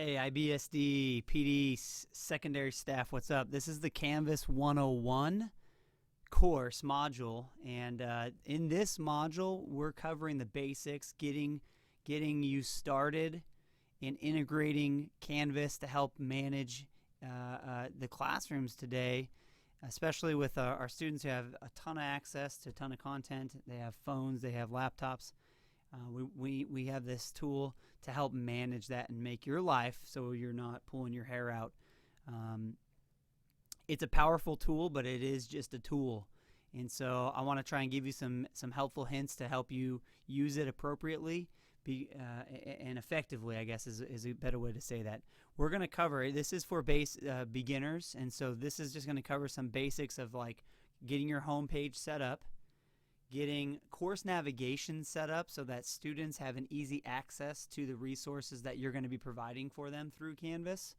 Hey, iBSDpd secondary staff, what's up? This is the Canvas 101 course module, and in this module, we're covering the basics, getting you started in integrating Canvas to help manage the classrooms today, especially with our students who have a ton of access to a ton of content. They have phones, they have laptops. We have this tool to help manage that and make your life so you're not pulling your hair out. It's a powerful tool, but it is just a tool. And so I want to try and give you some helpful hints to help you use it appropriately and effectively, I guess is a better way to say that. We're going to cover, this is for beginners, and so this is just going to cover some basics of like getting your home page set up, getting course navigation set up so that students have an easy access to the resources that you're going to be providing for them through Canvas.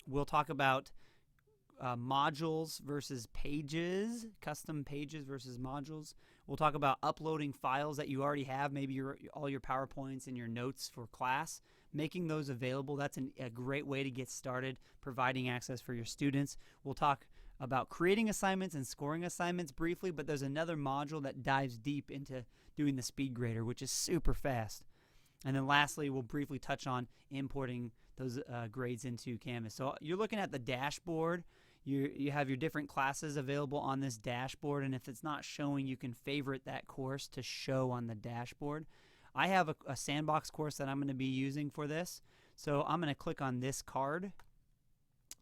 We'll talk about modules versus pages, custom pages versus modules. We'll talk about uploading files that you already have, maybe all your PowerPoints and your notes for class, making those available. That's a great way to get started providing access for your students. We'll talk about creating assignments and scoring assignments briefly, but there's another module that dives deep into doing the speed grader, which is super fast. And then lastly, we'll briefly touch on importing those grades into Canvas. So you're looking at the dashboard. You have your different classes available on this dashboard, and if it's not showing, you can favorite that course to show on the dashboard. I have a sandbox course that I'm going to be using for this, so I'm going to click on this card.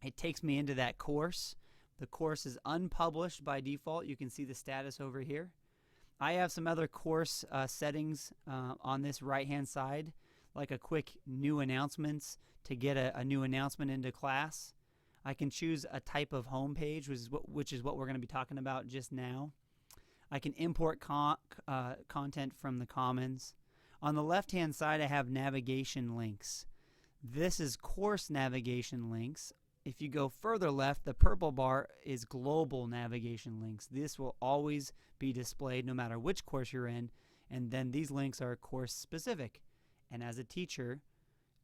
It takes me into that course. The course is unpublished by default. You can see the status over here. I have some other course settings on this right-hand side, like a quick new announcements to get a new announcement into class. I can choose a type of home page, which is what we're going to be talking about just now. I can import content from the Commons. On the left-hand side, I have navigation links. This is course navigation links. If you go further left, the purple bar is global navigation links. This will always be displayed no matter which course you're in, and then these links are course specific. And as a teacher,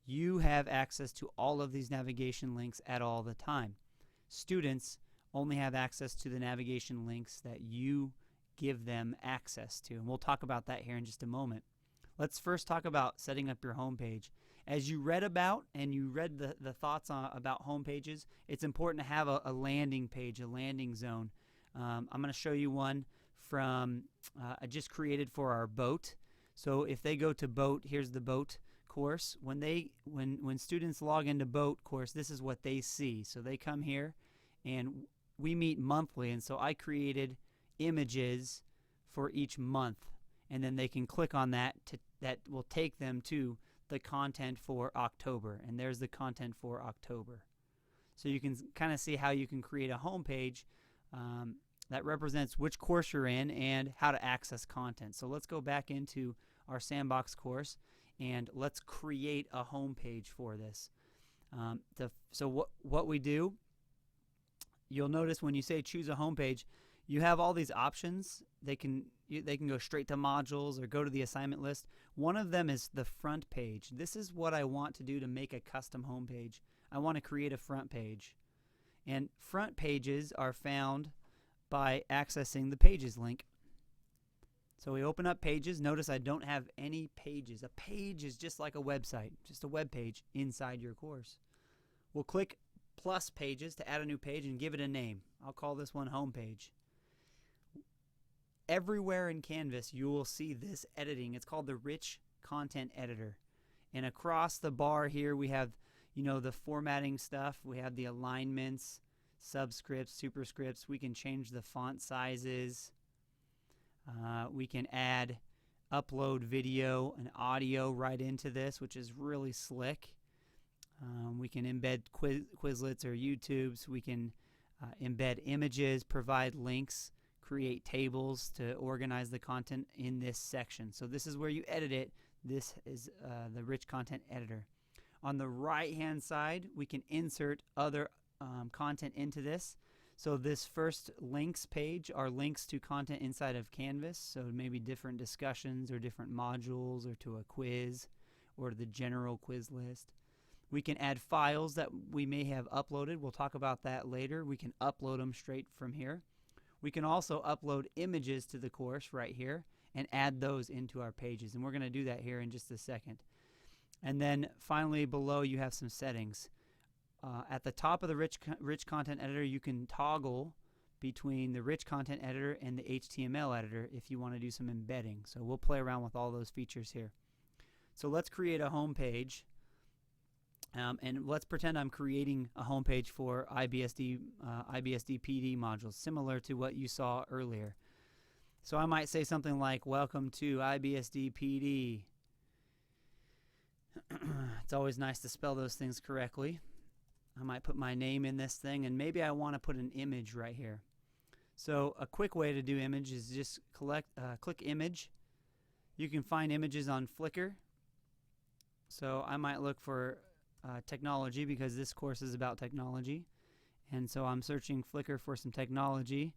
you have access to all of these navigation links at all the time. Students only have access to the navigation links that you give them access to, and we'll talk about that here in just a moment. Let's first talk about setting up your home page. As you read about and you read the thoughts about home pages, it's important to have a landing page, a landing zone. I'm going to show you one from I just created for our boat. So if they go to boat, here's the boat course. When students log into boat course, this is what they see. So they come here and we meet monthly, and so I created images for each month, and then they can click on that that will take them to the content for October, and there's the content for October. So you can kind of see how you can create a home page that represents which course you're in and how to access content. So let's go back into our sandbox course and let's create a home page for this. So what we do, you'll notice when you say choose a home page, you have all these options. They can go straight to modules or go to the assignment list. One of them is the front page. This is what I want to do to make a custom home page. I want to create a front page. And front pages are found by accessing the pages link. So we open up pages. Notice I don't have any pages. A page is just like a website, just a web page inside your course. We'll click plus pages to add a new page and give it a name. I'll call this one home page. Everywhere in Canvas you will see this editing. It's called the Rich Content Editor. And across the bar here we have, the formatting stuff. We have the alignments, subscripts, superscripts. We can change the font sizes. We can add upload video and audio right into this, which is really slick. We can embed Quizlets or YouTubes. We can embed images, provide links, create tables to organize the content in this section. So this is where you edit it. This is the Rich Content Editor. On the right-hand side, we can insert other content into this. So this first links page are links to content inside of Canvas, so maybe different discussions or different modules or to a quiz or to the general quiz list. We can add files that we may have uploaded. We'll talk about that later. We can upload them straight from here. We can also upload images to the course right here and add those into our pages. And we're going to do that here in just a second. And then finally below you have some settings. At the top of the rich content editor, you can toggle between the rich content editor and the HTML editor if you want to do some embedding. So we'll play around with all those features here. So let's create a home page. And let's pretend I'm creating a home page for iBSDpd modules, similar to what you saw earlier. So I might say something like, welcome to iBSDpd. It's always nice to spell those things correctly. I might put my name in this thing, and maybe I want to put an image right here. So a quick way to do image is just click image. You can find images on Flickr. So I might look for technology, because this course is about technology. And so I'm searching Flickr for some technology.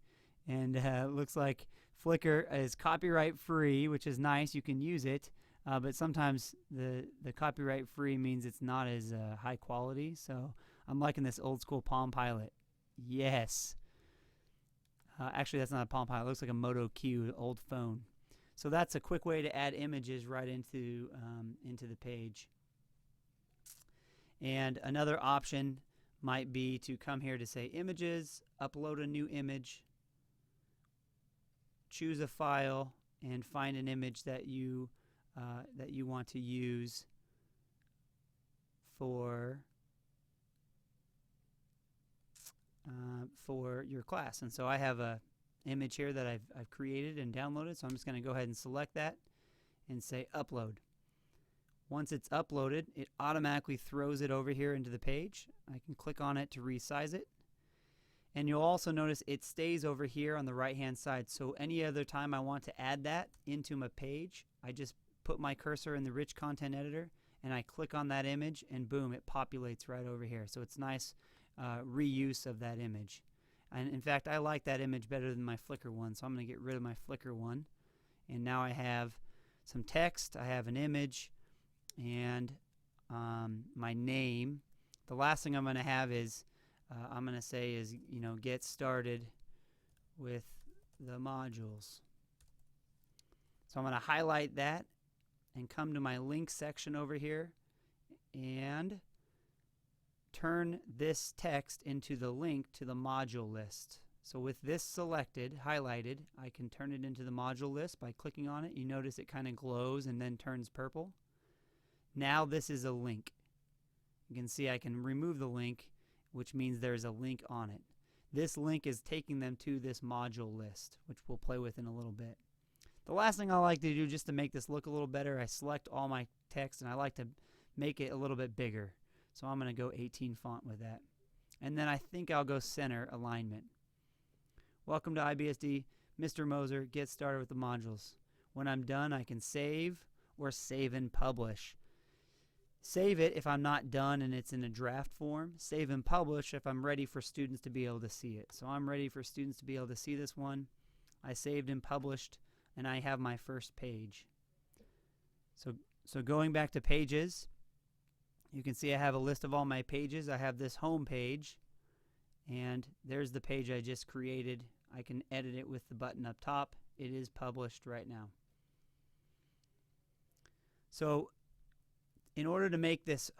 And it looks like Flickr is copyright free, which is nice. You can use it. But sometimes the copyright free means it's not as high quality. So I'm liking this old school Palm Pilot. Yes. Actually, that's not a Palm Pilot. It looks like a Moto Q, old phone. So that's a quick way to add images right into the page. And another option might be to come here to say images, upload a new image, choose a file, and find an image that you want to use for your class. And so I have a image here that I've created and downloaded, so I'm just going to go ahead and select that and say upload. Once it's uploaded, it automatically throws it over here into the page. I can click on it to resize it. And you'll also notice it stays over here on the right hand side. So any other time I want to add that into my page, I just put my cursor in the rich content editor and I click on that image, and boom, it populates right over here. So it's nice reuse of that image. And in fact, I like that image better than my Flickr one, so I'm going to get rid of my Flickr one. And now I have some text, I have an image, and my name. The last thing I'm going to have is I'm going to say is, get started with the modules. So I'm going to highlight that and come to my link section over here and turn this text into the link to the module list. So with this selected, highlighted, I can turn it into the module list by clicking on it. You notice it kind of glows and then turns purple. Now this is a link. You can see I can remove the link, which means there's a link on it. This link is taking them to this module list, which we'll play with in a little bit. The last thing I like to do, just to make this look a little better, I select all my text and I like to make it a little bit bigger. So I'm going to go 18 font with that. And then I think I'll go center alignment. Welcome to iBSD. Mr. Moser, get started with the modules. When I'm done, I can save or save and publish. Save it if I'm not done and it's in a draft form. Save and publish if I'm ready for students to be able to see it. So I'm ready for students to be able to see this one. I saved and published, and I have my first page. So going back to pages, you can see I have a list of all my pages. I have this home page, and there's the page I just created. I can edit it with the button up top. It is published right now. So in order to make this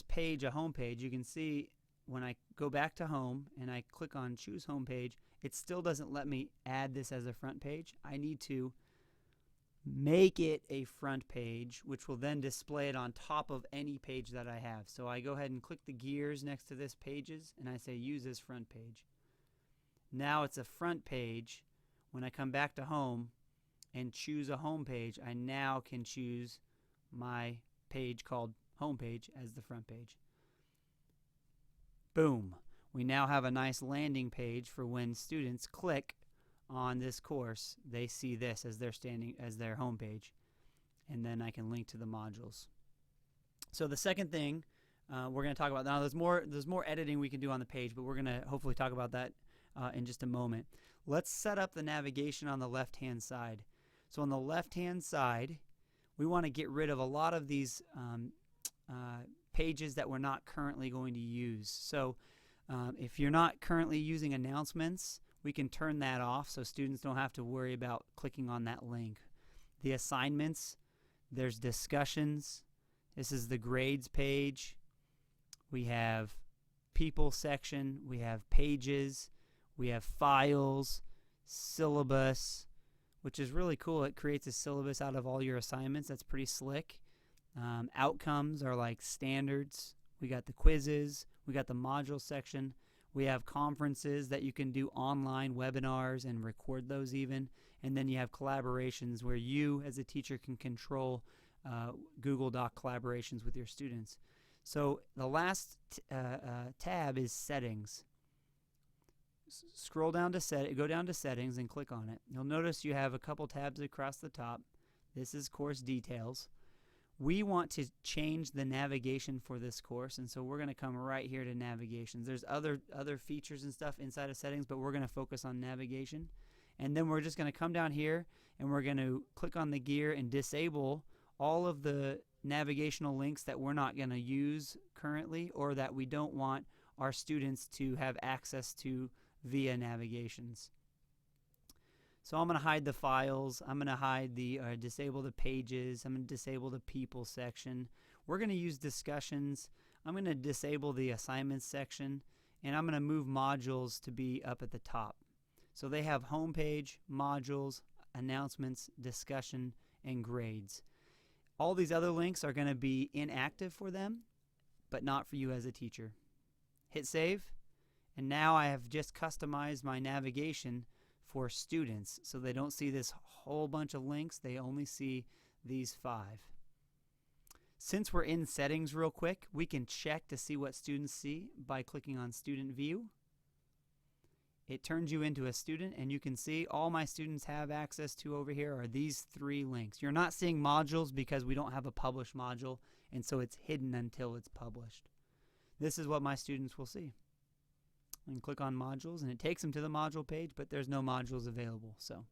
page a home page, you can see when I go back to home and I click on choose home page, it still doesn't let me add this as a front page. I need to make it a front page, which will then display it on top of any page that I have. So I go ahead and click the gears next to this pages and I say use as front page. Now it's a front page. When I come back to home and choose a home page, I now can choose my page called home page as the front page. Boom. We now have a nice landing page for when students click on this course, they see this as their home page, and then I can link to the modules. So the second thing we're going to talk about now, there's more editing we can do on the page, but we're going to hopefully talk about that in just a moment. Let's set up the navigation on the left hand side. So on the left hand side, we want to get rid of a lot of these pages that we're not currently going to use. So if you're not currently using announcements, we can turn that off so students don't have to worry about clicking on that link. The assignments, there's discussions. This is the grades page. We have people section. We have pages. We have files, syllabus, which is really cool. It creates a syllabus out of all your assignments. That's pretty slick. Outcomes are like standards. We got the quizzes. We got the module section. We have conferences that you can do online, webinars, and record those even. And then you have collaborations where you as a teacher can control Google Doc collaborations with your students. So the last tab is settings. Scroll down to go down to settings and click on it. You'll notice you have a couple tabs across the top. This is course details. We want to change the navigation for this course, and so we're going to come right here to navigations. There's other features and stuff inside of settings, but we're going to focus on navigation. And then we're just going to come down here and we're going to click on the gear and disable all of the navigational links that we're not going to use currently or that we don't want our students to have access to via navigations. So I'm going to hide the files. I'm going to hide disable the pages. I'm going to disable the people section. We're going to use discussions. I'm going to disable the assignments section, and I'm going to move modules to be up at the top. So they have homepage, modules, announcements, discussion, and grades. All these other links are going to be inactive for them, but not for you as a teacher. Hit save, and now I have just customized my navigation for students, so they don't see this whole bunch of links. They only see these 5. Since we're in settings real quick, we can check to see what students see by clicking on student view. It turns you into a student, and you can see all my students have access to over here are these 3 links. You're not seeing modules because we don't have a published module, and so it's hidden until it's published. This is what my students will see. And click on modules, and it takes them to the module page, but there's no modules available. So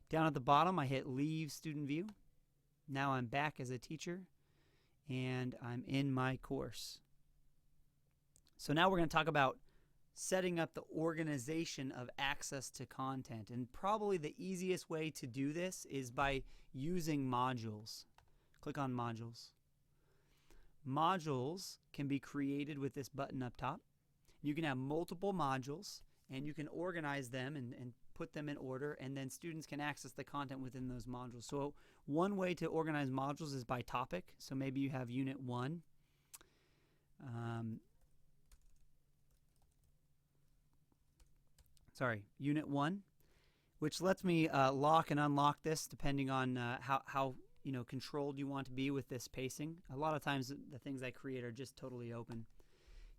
down at the bottom, I hit leave student view. Now I'm back as a teacher, and I'm in my course. So now we're going to talk about setting up the organization of access to content. And probably the easiest way to do this is by using modules. Click on modules. Modules can be created with this button up top. You can have multiple modules, and you can organize them and put them in order, and then students can access the content within those modules. So one way to organize modules is by topic. So maybe you have Unit 1. Unit 1, which lets me lock and unlock this depending on how controlled you want to be with this pacing. A lot of times the things I create are just totally open.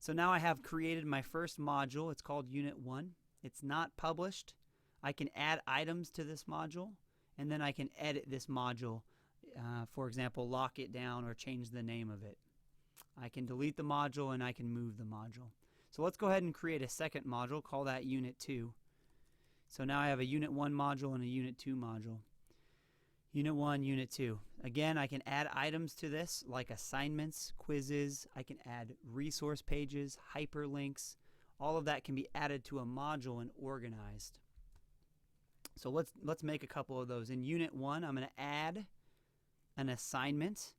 So now I have created my first module. It's called Unit 1. It's not published. I can add items to this module, and then I can edit this module. For example, lock it down or change the name of it. I can delete the module, and I can move the module. So let's go ahead and create a second module. Call that Unit 2. So now I have a Unit 1 module and a Unit 2 module. Unit 1, Unit 2. Again, I can add items to this like assignments, quizzes. I can add resource pages, hyperlinks. All of that can be added to a module and organized. So let's make a couple of those. In Unit 1, I'm going to add an assignment,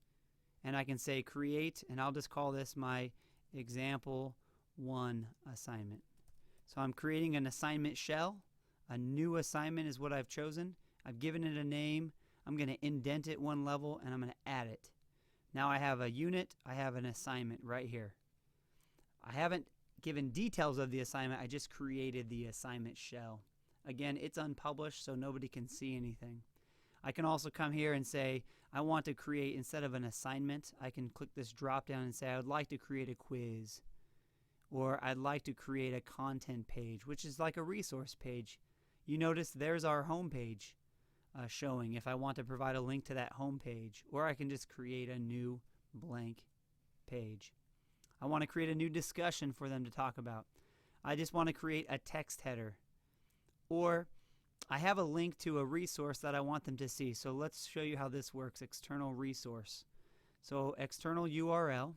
and I can say create, and I'll just call this my example 1 assignment. So I'm creating an assignment shell. A new assignment is what I've chosen. I've given it a name. I'm going to indent it 1 level, and I'm going to add it. Now I have a unit. I have an assignment right here. I haven't given details of the assignment. I just created the assignment shell. Again, it's unpublished, so nobody can see anything. I can also come here and say I want to create, instead of an assignment, I can click this drop down and say I would like to create a quiz, or I'd like to create a content page, which is like a resource page. You notice there's our home page showing if I want to provide a link to that home page, or I can just create a new blank page. I want to create a new discussion for them to talk about. I just want to create a text header, or I have a link to a resource that I want them to see. So let's show you how this works. External resource. So external URL.